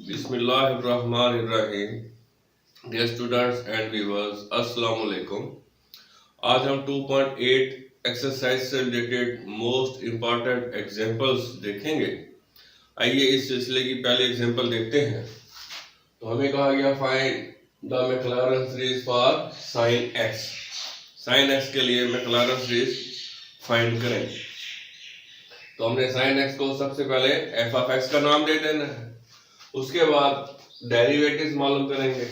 बिस्मिल्लाहिर्रहमानिर्रहीम। Dear students and viewers, अस्सलाम वालेकुम। आज हम 2.8 एक्सरसाइज से रिलेटेड मोस्ट इंपॉर्टेंट एग्जांपल्स देखेंगे। आइए इस सिलसिले की पहले एग्जांपल देखते हैं। तो हमें कहा गया find the Maclaurin series for sine x. Sine x के लिए मैक्लॉरेन सीरीज फाइंड करें। तो हमने साइन एक्स को सबसे पहले एफ ऑफ एक्स का नाम दे देना है, उसके बाद डेरिवेटिव्स मालूम करेंगे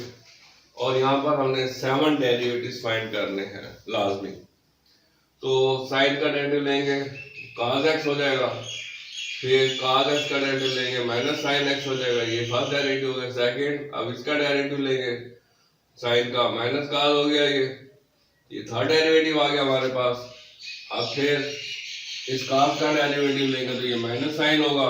और यहाँ पर हमने 7 डेरिवेटिव्स फाइंड करने हैं लाजमी। तो साइन का डेरिवेटिव लेंगे cos x हो जाएगा, फिर cos x का डेरिवेटिव लेंगे माइनस साइन x हो जाएगा, ये फर्स्ट डेरिवेटिव हो गया। सेकंड, अब इसका डेरिवेटिव लेंगे साइन का माइनस cos हो गया, ये थर्ड डेरिवेटिव आ गया हमारे पास। अब फिर इस cos का डेरिवेटिव लेंगे तो ये माइनस साइन होगा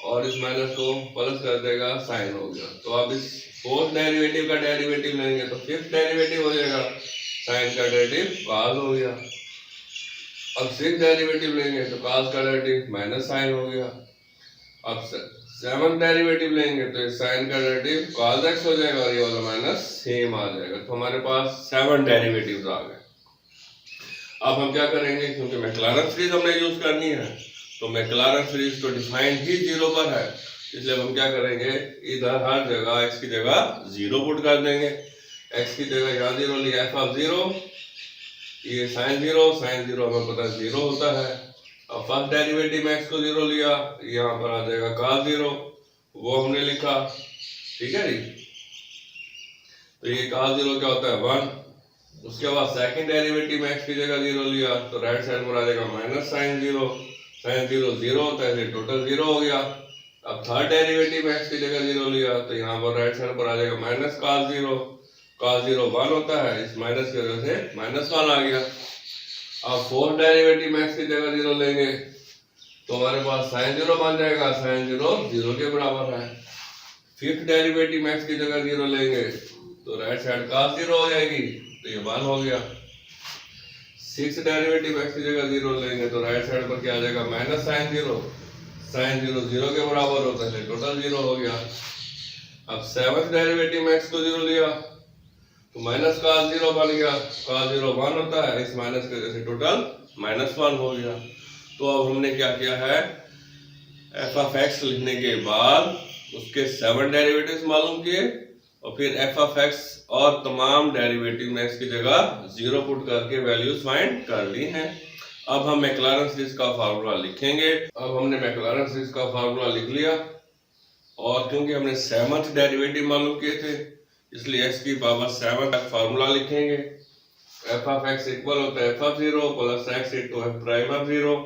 और इस माइनस को प्लस कर देगा, साइन हो गया। तो अब इस फोर्थ डेरिवेटिव का डेरिवेटिव लेंगे तो फिफ्थ डेरिवेटिव हो जाएगा, साइन का डेरिवेटिव cos हो गया। अब सिक्स डेरिवेटिव लेंगे तो cos का डेरिवेटिव माइनस साइन हो गया। अब सेवन डेरिवेटिव लेंगे तो साइन का डेरिवेटिव cos x हो जाएगा और ये वाला माइनस सेम आ जाएगा। तो हमारे पास 7 डेरिवेटिव्स आ गए। अब हम क्या करेंगे, क्योंकि मैक्लॉरेन सीरीज हमने यूज करनी है तो मैक्लॉरेन सीरीज तो डिफाइंड ही जीरो पर है, इसलिए हम क्या करेंगे, इधर हर जगह x की जगह जीरो पुट कर देंगे। x की जगह यहाँ जीरो लिया, एफ ऑफ जीरो, ये साइन जीरो हमें पता है जीरो होता है। अब फर्स्ट डेरिवेटिव में x को जीरो लिया, यहाँ पर आ जाएगा cos जीरो, वो हमने लिखा, ठीक है जी। तो ये cos जीरो क्या होता है 1। उसके बाद सेकंड डेरिवेटिव में x की जगह जीरो लिया तो राइट साइड पर आ जाएगा माइनस साइन जीरो जीरो होता है, टोटल जीरो हो गया। अब थर्ड डेरिवेटिव में x की जगह जीरो लिया तो यहाँ पर राइट साइड पर आ जाएगा माइनस cos जीरो 1 होता है, इस माइनस की वजह से माइनस 1 आ गया। अब फोर्थ डेरिवेटिव में x की जगह जीरो लेंगे तो हमारे पास साइन जीरो बन जाएगा, साइन जीरो जीरो के बराबर है। फिफ्थ डेरिवेटिव में x की जगह जीरो लेंगे तो राइट साइड cos जीरो हो जाएगी, तो ये 1 हो गया। सिक्स डेरिवेटिव x की जगह जीरो लेंगे तो राइट साइड पर क्या आ जाएगा, माइनस साइन जीरो जीरो के बराबर होता है, टोटल जीरो हो गया। अब सेवंथ डेरिवेटिव में x को जीरो लिया तो माइनस cos जीरो बन गया, cos जीरो 1 होता है, इस माइनस की वजह से टोटल माइनस 1 हो गया। तो अब हमने क्या किया है, एफ ऑफ एक्स लिखने के बाद उसके 7 डेरिवेटिव्स मालूम किए और फिर एफ ऑफ एक्स और तमाम डेरिवेटिव में x की जगह जीरो पुट करके वैल्यूज फाइंड कर ली हैं। अब हम मैक्लॉरेन सीरीज का फार्मूला लिखेंगे। अब हमने मैक्लॉरेन सीरीज का फार्मूला लिख लिया और क्योंकि हमने 7th डेरिवेटिव मालूम किए थे इसलिए x की पावर 7 का फार्मूला लिखेंगे। एफ ऑफ एक्स इक्वल होता है f of zero plus x into f prime of zero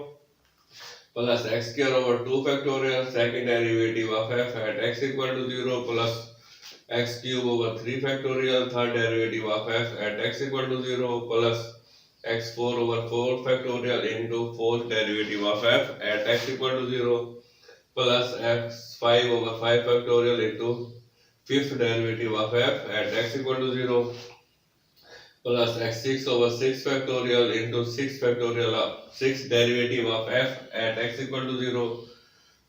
plus x square over 2 factorial second derivative of f at x equal to zero plus x cube over 3 factorial third derivative of f at x equal to 0 plus x4 over 4 factorial into fourth derivative of f at x equal to 0 plus x5 over 5 factorial into fifth derivative of f at x equal to 0 plus x6 over 6 factorial into 6 factorial of 6 derivative of f at x equal to 0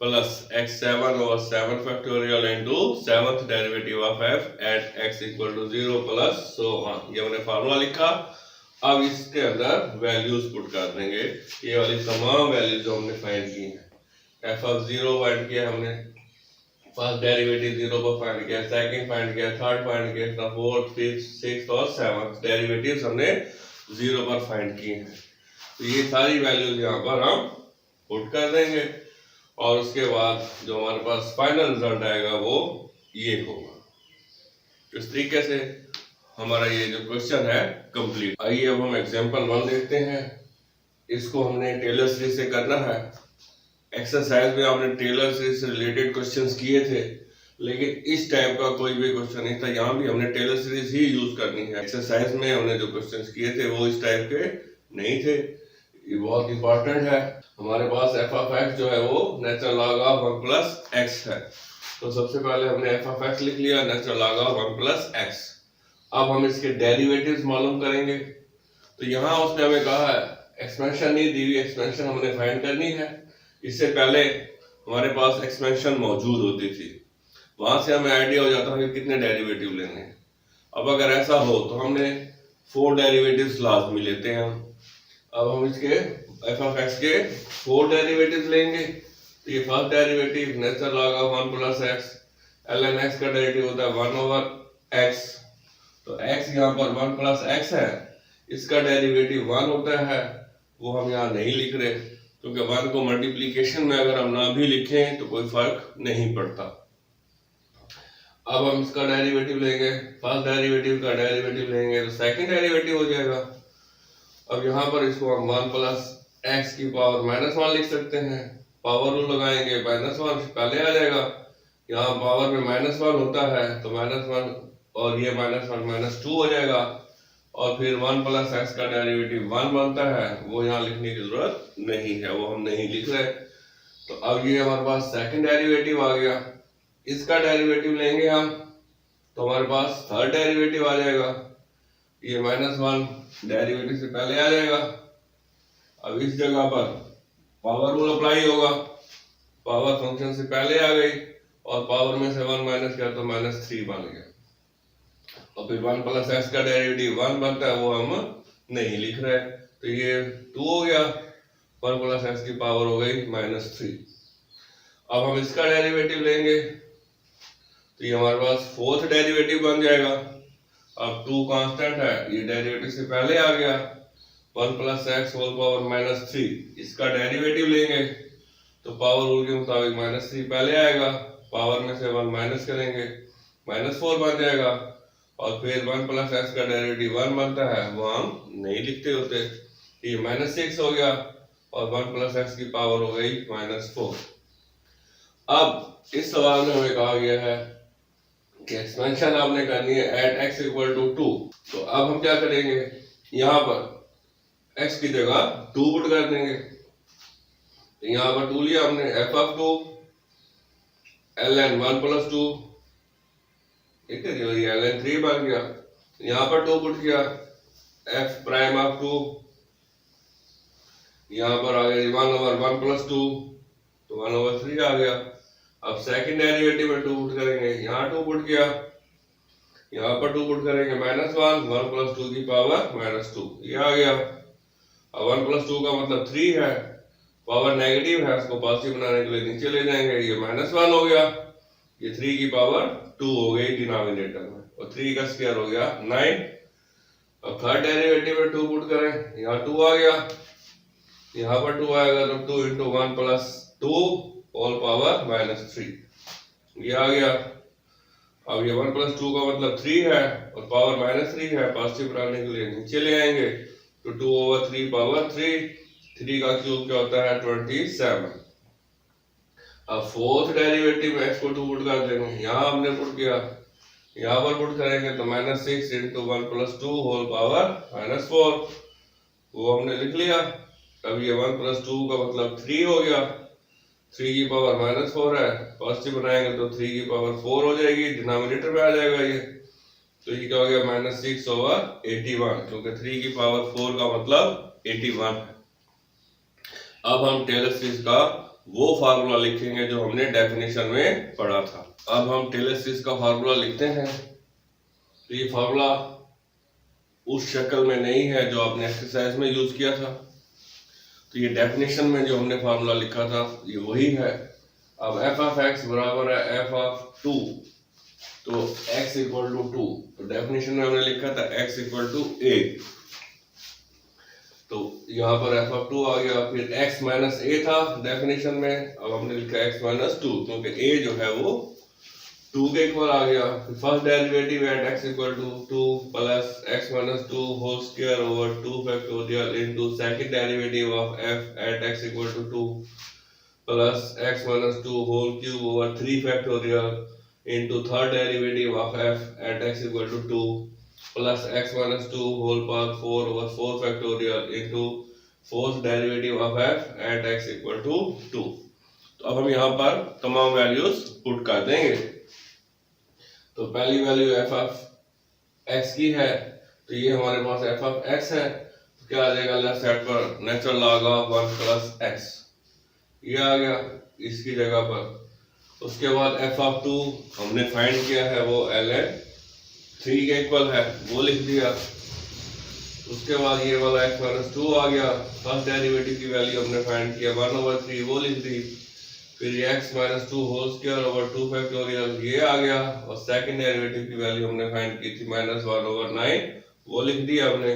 plus x7 over 7 factorial into 7th derivative of f at x equal to 0 plus so on। ये हमने formula लिखा। अब इसके अंदर values put कर देंगे, ये वाली तमाम वैल्यूज जो हमने फाइंड की हैं। एफ ऑफ जीरो फाइंड किया हमने, फर्स्ट डेरिवेटिव जीरो पर फाइंड किया, सेकंड फाइंड किया, थर्ड फाइंड किया, फोर्थ फिफ्थ सिक्स्थ और सेवंथ डेरिवेटिव्स हमने जीरो पर फाइंड किए हैं। तो ये सारी वैल्यूज यहाँ पर हम पुट कर देंगे और उसके बाद जो हमारे पास फाइनल रिजल्ट आएगा वो ये होगा। इस तरीके से हमारा ये जो क्वेश्चन है कंप्लीट। आइए अब हम एग्जांपल 1 देखते हैं। इसको हमने टेलर सीरीज से करना है। एक्सरसाइज में हमने टेलर सीरीज से रिलेटेड क्वेश्चंस किए थे, लेकिन इस टाइप का कोई भी क्वेश्चन नहीं था। यहाँ भी हमने टेलर सीरीज ही यूज करनी है। एक्सरसाइज में हमने जो क्वेश्चंस किए थे वो इस टाइप के नहीं थे। ये बहुत इंपॉर्टेंट है। हमारे पास एफ ऑफ एक्स जो है वो natural log of 1 plus x है। तो सबसे पहले हमने एफ ऑफ एक्स लिख लिया, natural log of 1 plus x. अब हम इसके डेरिवेटिव्स मालूम करेंगे। तो यहाँ उसने हमें कहा है एक्सपेंशन नहीं दी हुई, एक्सपेंशन हमने फाइंड करनी है। इससे पहले हमारे पास एक्सपेंशन मौजूद होती थी, वहां से हमें आइडिया हो जाता है कि कितने डेरिवेटिव लेने हैं। अब अगर ऐसा हो तो हमने 4 डेरिवेटिव्स लाजमी लेते हैं हम। अब हम इसके एफ ऑफ एक्स के 4 डेरिवेटिव्स लेंगे। तो ये first derivative natural log of 1 plus x, ln x का डेरिवेटिव होता है 1 ओवर x। तो x यहाँ पर 1 प्लस एक्स है, इसका डेरिवेटिव 1 होता है, वो हम यहाँ नहीं लिख रहे क्योंकि 1 को मल्टीप्लीकेशन में अगर हम ना भी लिखें तो कोई फर्क नहीं पड़ता। अब हम इसका डेरिवेटिव लेंगे, फर्स्ट डेरिवेटिव का डेरिवेटिव लेंगे तो सेकंड डेरिवेटिव हो जाएगा। अब यहाँ पर इसको हम 1 प्लस एक्स की पावर -1 लिख सकते हैं। पावर रूल लगाएंगे, -1 पहले आ जाएगा, यहाँ पावर में -1 होता है तो -1 और ये -1 -2 हो जाएगा। और फिर 1 प्लस एक्स का डेरिवेटिव 1 बनता है, वो यहाँ लिखने की जरूरत नहीं है, वो हम नहीं लिख रहे। तो अब ये हमारे पास सेकंड डेरिवेटिव आ गया, इसका डेरिवेटिव लेंगे हम तो हमारे पास थर्ड डेरिवेटिव आ जाएगा। ये -1 डेरिवेटिव से पहले आ जाएगा। अब इस जगह पर पावर रूल अप्लाई होगा, पावर फंक्शन से पहले आ गई और पावर में से 1 माइनस किया तो -3 बन गया। और फिर 1 प्लस एक्स का डेरिवेटिव 1 बनता है, वो हम नहीं लिख रहे, तो ये 2 हो गया, 1 प्लस एक्स की पावर हो गई -3। अब हम इसका डेरिवेटिव लेंगे तो ये हमारे पास फोर्थ डेरिवेटिव बन जाएगा। अब 2 कांस्टेंट है, ये डेरिवेटिव से पहले आ गया, 1 प्लस एक्स होल पावर -3, इसका डेरिवेटिव लेंगे तो पावर रूल के मुताबिक -3 पहले आएगा, पावर में से 1 माइनस करेंगे, -4 बन जाएगा। और फिर 1 प्लस एक्स का डेरिवेटिव 1 बनता है, वो हम नहीं लिखते होते, ये -6 हो गया और 1 प्लस एक्स की पावर हो गई -4। अब इस सवाल में हमें कहा गया है कि एक्सपेंशन आपने करनी है एट x इक्वल टू 2। तो अब हम क्या करेंगे, यहाँ पर x की जगह 2 पुट कर देंगे। तो यहाँ पर 2 लिया हमने, f ऑफ 2 ln 1 प्लस 2, ठीक है, जो ये ln 3 बन गया। यहाँ पर 2 पुट किया, f प्राइम ऑफ 2, यहाँ पर आ गया 1 ओवर 1 प्लस 2, तो 1 ओवर 3 आ गया। अब सेकंड डेरिवेटिव में 2 पुट करेंगे, यहाँ 2 पुट किया, यहाँ पर 2 पुट करेंगे, -1, 1 प्लस 2 की पावर -2, ये आ गया। अब 1 प्लस 2 का मतलब 3 है, पावर नेगेटिव है, उसको पॉजिटिव बनाने के लिए नीचे ले जाएंगे, ये -1 हो गया, ये 3 की पावर 2 हो गई डिनोमिनेटर में, और 3 का स्क्वायर हो गया 9। अब थर्ड डेरिवेटिव में 2 पुट करें, यहाँ 2 आ गया, यहाँ पर 2 आएगा तो 2 इंटू 1 प्लस 2 होल पावर -3, ये आ गया। अब ये 1 प्लस 2 का मतलब 3 है और पावर -3 है, पॉजिटिव बनाने के लिए नीचे ले आएंगे तो 2 ओवर 3 पावर 3, 3 का क्यूब क्या होता है 27। अब फोर्थ डेरिवेटिव में x को 2 पुट कर देंगे, यहाँ हमने पुट किया, यहाँ पर पुट करेंगे तो -6 इंटू 1 प्लस 2 होल पावर -4, वो हमने लिख लिया। अब ये 1 प्लस 2 का मतलब 3 हो गया, 3 की पावर -4 है, पॉजिटिव बनाएंगे तो 3 की पावर 4 हो जाएगी, डिनोमिनेटर में आ जाएगा ये, तो ये क्या हो गया -6 ओवर 81, क्योंकि 3 की पावर 4 का मतलब 81 है। अब हम टेलर सीरीज का वो फार्मूला लिखेंगे जो हमने डेफिनेशन में पढ़ा था। अब हम टेलर सीरीज का फार्मूला लिखते हैं, तो ये फार्मूला उस शक्ल में नहीं है जो आपने एक्सरसाइज में यूज किया था, तो ये डेफिनेशन में जो हमने फार्मूला लिखा था ये वही है। अब f ऑफ x बराबर है f ऑफ 2, तो x इक्वल टू 2, तो डेफिनेशन में हमने लिखा था x इक्वल टू a, तो यहाँ पर f ऑफ 2 आ गया, फिर x माइनस a था डेफिनेशन में, अब हमने लिखा x माइनस 2, क्योंकि a जो है वो 2 के इक्वल आ गया। First derivative at x equal to 2 plus x minus 2 whole square over 2 factorial into second derivative of f at x equal to 2 plus x minus 2 whole cube over 3 factorial into third derivative of f at x equal to 2 plus x minus 2 whole power 4 over 4 factorial into fourth derivative of f at x equal to 2। तो अब हम यहाँ पर तमाम values put कर देंगे। तो पहली वैल्यू f ऑफ x की है, तो ये हमारे पास f ऑफ x है, तो क्या आ जाएगा लेफ्ट साइड पर natural log of 1 plus x, ये आ गया। इसकी जगह पर उसके बाद एफ ऑफ 2 हमने फाइंड किया है, वो ln 3 के इक्वल है, वो लिख दिया। उसके बाद ये वाला x माइनस 2 आ गया, फर्स्ट डेरिवेटिव की वैल्यू हमने फाइंड किया 1/3, वो लिख दी। फिर ये x minus 2 whole square over 2 factorial ये आ गया, और सेकंड डेरिवेटिव की वैल्यू हमने फाइंड की थी -1/9, वो लिख दिया हमने।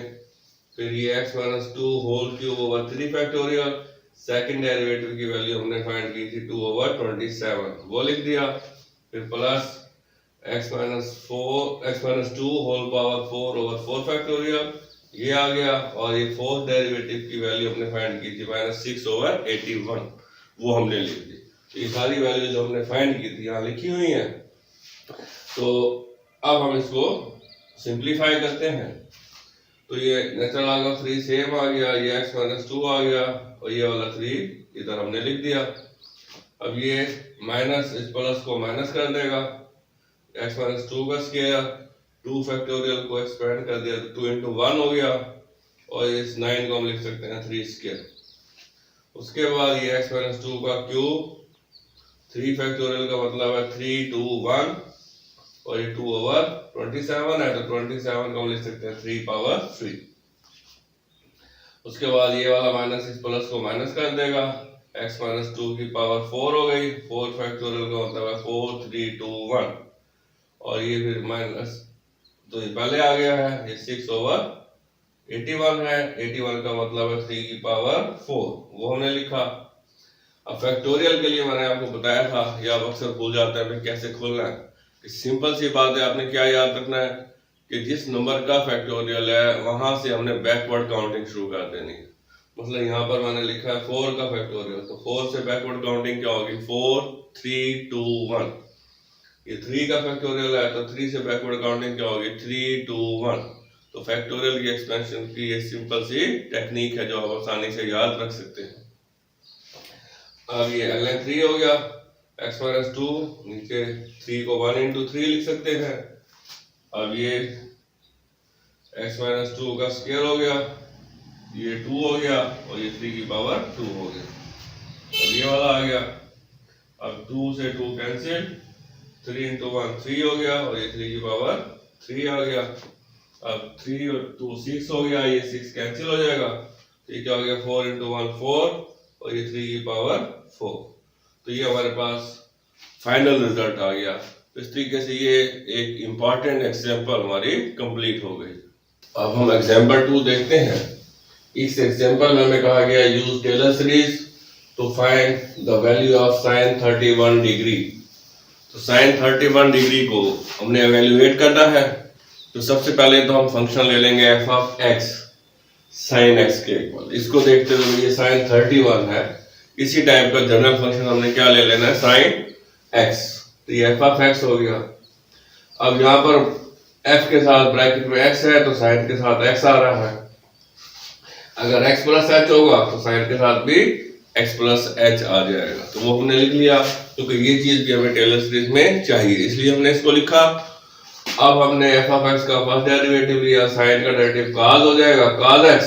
फिर ये x minus 2 whole cube over 3 factorial, second derivative की वैल्यू हमने फाइंड की थी 2/27, वो लिख दिया। फिर plus x minus 2 whole power 4 over 4 factorial ये आ गया, और ये फोर्थ डेरिवेटिव की वैल्यू हमने फाइंड की थी -6/81, वो हमने लिख दी। तो ये सारी वैल्यू जो हमने फाइंड की थी यहाँ लिखी हुई है। तो अब हम इसको सिंप्लीफाई करते हैं। तो ये नेचुरल लॉग ऑफ 3 सेम आ गया, ये x माइनस 2 आ गया, और ये वाला 3 इधर हमने लिख दिया। अब ये माइनस इस प्लस को माइनस कर देगा, x माइनस 2 का स्क्वायर 2 फैक्टोरियल को एक्सपेंड कर दिया तो 2 into 1 हो गया, और इस 9 को हम लिख सकते हैं 3 स्क्वायर। उसके बाद ये x माइनस 2 का क्यूब 3 फैक्टोरियल का मतलब है 3 2 1, और ये 2/27 है, तो 27 को हम लिख सकते हैं 3/3। उसके बाद ये वाला माइनस इस प्लस को माइनस कर देगा, x माइनस 2 की पावर 4 हो गई, 4 फैक्टोरियल का मतलब है 4 3 2 1, और ये फिर माइनस, तो ये पहले आ गया है, ये 6/81 है, 81 का मतलब है 3 की पावर 4, वो हमने लिखा। अब फैक्टोरियल के लिए मैंने आपको बताया था, या आप अक्सर भूल जाते हैं फिर कैसे खोलना है। कि सिंपल सी बात है, आपने क्या याद रखना है कि जिस नंबर का फैक्टोरियल है वहां से हमने बैकवर्ड काउंटिंग शुरू कर देनी है। मतलब यहाँ पर मैंने लिखा है 4 का फैक्टोरियल, तो 4 से बैकवर्ड काउंटिंग क्या होगी, 4 3 2 1। ये 3 का फैक्टोरियल है, तो 3 से बैकवर्ड काउंटिंग क्या होगी, 3 2 1। तो फैक्टोरियल की एक्सपेंशन की ये सिंपल सी टेक्निक है जो आप आसानी से याद रख सकते हैं। अब ये ln 3 हो गया, x माइनस 2 नीचे 3 को 1 into 3 लिख सकते हैं। अब ये x माइनस 2 का स्क्वायर हो गया, ये 2 हो गया, और ये 3 की पावर 2 हो गया। अब ये वाला आ गया, अब 2 से 2 कैंसिल, 3 into 1 3 हो गया, और ये 3 की पावर 3 आ गया। अब 3 और 2 6 हो गया, ये 6 कैंसिल हो जाएगा, तो ये क्या हो गया, 4 into 1 4, और ये 3 की पावर 4। तो ये हमारे पास फाइनल रिजल्ट आ गया। तो इस तरीके से ये एक इम्पॉर्टेंट एग्जांपल हमारी कंप्लीट हो गई। अब हम एग्जांपल 2 देखते हैं। इस एग्जांपल में हमें कहा गया use Taylor series to find the value of sin 31 degree. तो sin 31 डिग्री को हमने एवेल्युएट करना है। तो सबसे पहले तो हम फंक्शन ले लेंगे f of x sin x के इक्वल। इसको देखते हुए ये sin 31 है, इसी टाइप का जनरल फंक्शन हमने क्या ले लेना है, sin x। तो ये f ऑफ x हो गया। अब यहाँ पर f के साथ ब्रैकेट में x है, तो sin के साथ x आ रहा है। अगर x प्लस h होगा तो sin के साथ भी x प्लस h आ जाएगा। तो वो हमने लिख लिया, क्योंकि ये चीज भी हमें टेलर सीरीज में चाहिए, इसलिए हमने इसको लिखा। अब हमने f ऑफ x का फर्स्ट डेरिवेटिव लिया, sin का डेरिवेटिव cos हो जाएगा, cos x।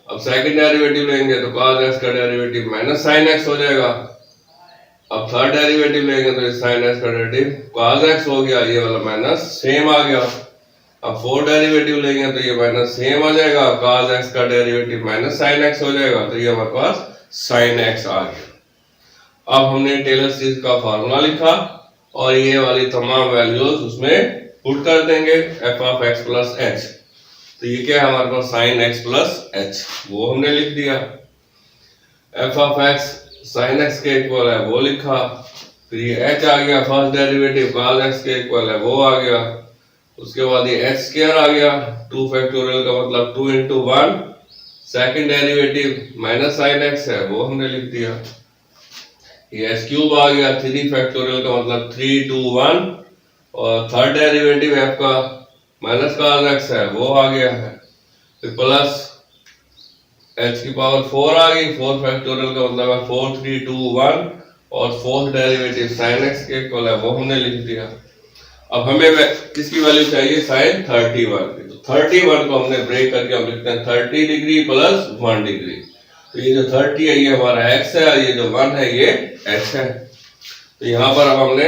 अब सेकंड डेरिवेटिव लेंगे तो cos x का डेरिवेटिव माइनस sin x हो जाएगा। अब थर्ड डेरिवेटिव लेंगे तो sin x का डेरिवेटिव cos x हो गया, ये वाला माइनस सेम आ गया। अब फोर्थ डेरिवेटिव लेंगे तो ये माइनस सेम आ जाएगा, cos x का डेरिवेटिव माइनस sin x हो जाएगा, तो ये हमारे पास sin x आ गया। अब हमने टेलर सीरीज का फार्मूला लिखा, और ये वाली तमाम वैल्यूज उसमें पुट कर देंगे, f of x plus h। तो ये क्या है हमारे पास, sin x प्लस h, वो हमने लिख दिया। f of x sin x के इक्वल है, वो लिखा। फिर ये h आ गया, फर्स्ट डेरिवेटिव cos x के इक्वल है, वो आ गया। उसके बाद ये h स्क्वायर आ गया, 2 फैक्टोरियल का मतलब 2 into 1, second derivative minus sin x है, वो हमने लिख दिया। ये h क्यूब आ गया, 3 फैक्टोरियल का मतलब 3 2 1, और थर्ड डेरिवेटिव f का माइनस cos x है, वो आ गया है। फिर प्लस h की पावर 4 आ गई, 4 फैक्टोरियल का मतलब है 4 3 2 1, और फोर्थ डेरिवेटिव sin x के इक्वल है, वो हमने लिख दिया। अब हमें किसकी वैल्यू चाहिए, sin 31 की। तो 31 को हमने ब्रेक करके हम लिखते हैं 30 डिग्री प्लस 1 डिग्री। तो ये जो 30 है ये हमारा x है, और ये जो 1 है ये h है। तो यहाँ पर अब हमने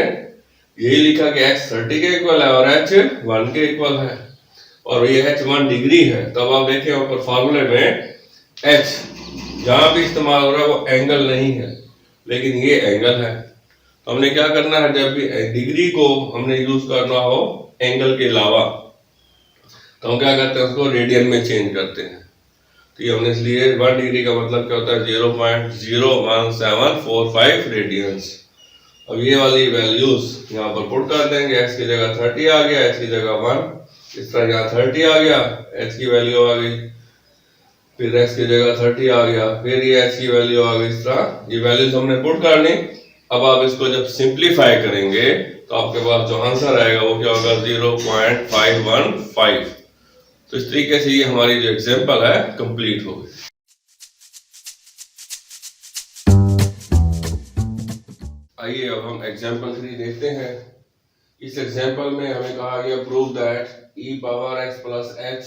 यही लिखा कि x 30 के इक्वल है और h 1 के इक्वल है और ये h 1 डिग्री है। तब आप देखें ऊपर फॉर्मूले में h जहां भी इस्तेमाल हो रहा है वो एंगल नहीं है, लेकिन ये एंगल है। तो हमने क्या करना है, जब भी डिग्री को हमने यूज करना हो एंगल के अलावा, तो हम क्या करते हैं, उसको रेडियन में चेंज करते हैं। तो ये हमने इसलिए 1 डिग्री का मतलब क्या होता है, 0.01745 रेडियंस। अब ये वाली वैल्यूज यहाँ पर पुट कर देंगे। x की जगह 30 आ गया, h की जगह 1, इस तरह यहाँ 30 आ गया, h की वैल्यू आ गई, फिर x की जगह 30 आ गया, फिर ये h की वैल्यू आ गई। इस तरह ये वैल्यूज हमने पुट कर ली। अब आप इसको जब सिंप्लीफाई करेंगे तो आपके पास जो आंसर आएगा वो क्या होगा, 0.515। तो इस तरीके से ये हमारी जो एग्जांपल है कंप्लीट हो गई। आइए अब हम एग्जांपल 3 देखते हैं। इस एग्जांपल में हमें कहा गया prove that e power x plus h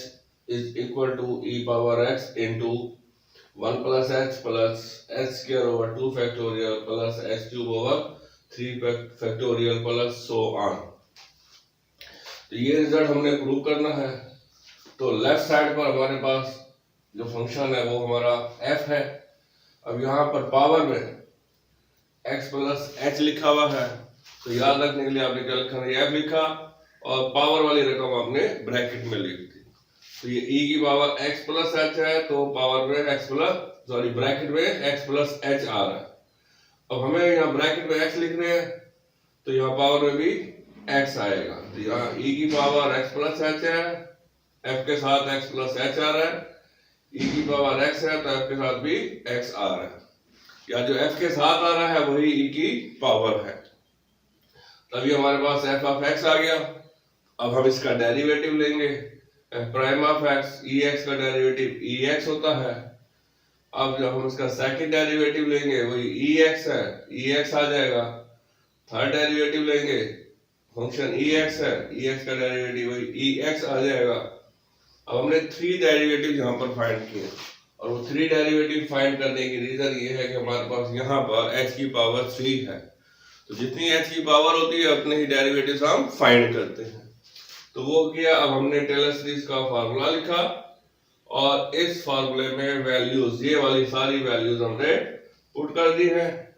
is equal to e power x into 1 plus h plus h square over 2 factorial plus h cube over 3 factorial plus so on. तो ये result हमने prove करना है। तो left side पर हमारे पास जो function है वो हमारा f है। अब यहाँ पर पावर में x प्लस h लिखा हुआ है, तो याद रखने के लिए आपने क्या लिखा है, f लिखा और पावर वाली रकम आपने ब्रैकेट में लिख दी। तो ये e की पावर x प्लस h है, तो पावर में x प्लस सॉरी ब्रैकेट में x प्लस h आ रहा है। अब हमें यहाँ ब्रैकेट में x लिख रहे हैं, तो यहाँ पावर में भी x आएगा। तो यहाँ e की पावर x प्लस h है, f के साथ x प्लस h आ रहा है, e की पावर x है तो f के साथ भी x आ रहा है, या जो f के साथ आ रहा है वही e की पावर है। तभी हमारे पास f ऑफ x आ गया। अब हम इसका डेरिवेटिव लेंगे, f prime of x, ex का डेरिवेटिव ex होता है। अब जब हम इसका सेकंड डेरिवेटिव लेंगे वही ex है, ex आ जाएगा। थर्ड डेरिवेटिव लेंगे, फंक्शन ex है, ex का डेरिवेटिव वही ex आ जाएगा। अब हमने 3 डेरिवेटिव यहाँ पर फाइंड किए और वो 3 डेरिवेटिव फाइंड करने की रीजन ये है कि हमारे पास यहाँ पर h की पावर 3 है, तो जितनी h की पावर होती है उतने ही डेरिवेटिव्स हम फाइंड करते हैं। तो वो किया। अब हमने टेलर सीरीज का फार्मूला लिखा और इस फार्मूले में वैल्यूज, ये वाली सारी वैल्यूज हमने पुट कर दी है।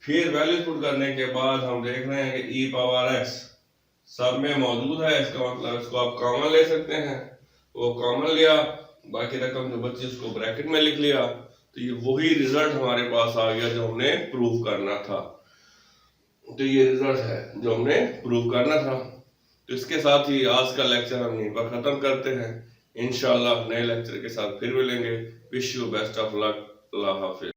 फिर वैल्यूज पुट करने के बाद हम देख रहे हैं कि e पावर x सब में मौजूद है, इसका मतलब इसको आप कॉमन ले सकते हैं। वो कॉमन लिया, बाकी रकम जो बची उसको ब्रैकेट में लिख लिया। तो ये वही रिजल्ट हमारे पास आ गया जो हमने प्रूव करना था। तो ये रिजल्ट है जो हमने प्रूव करना था। तो इसके साथ ही आज का लेक्चर हम यहीं पर खत्म करते हैं। इंशाल्लाह नए लेक्चर के साथ फिर मिलेंगे। Wish you best of luck. Allah Hafiz.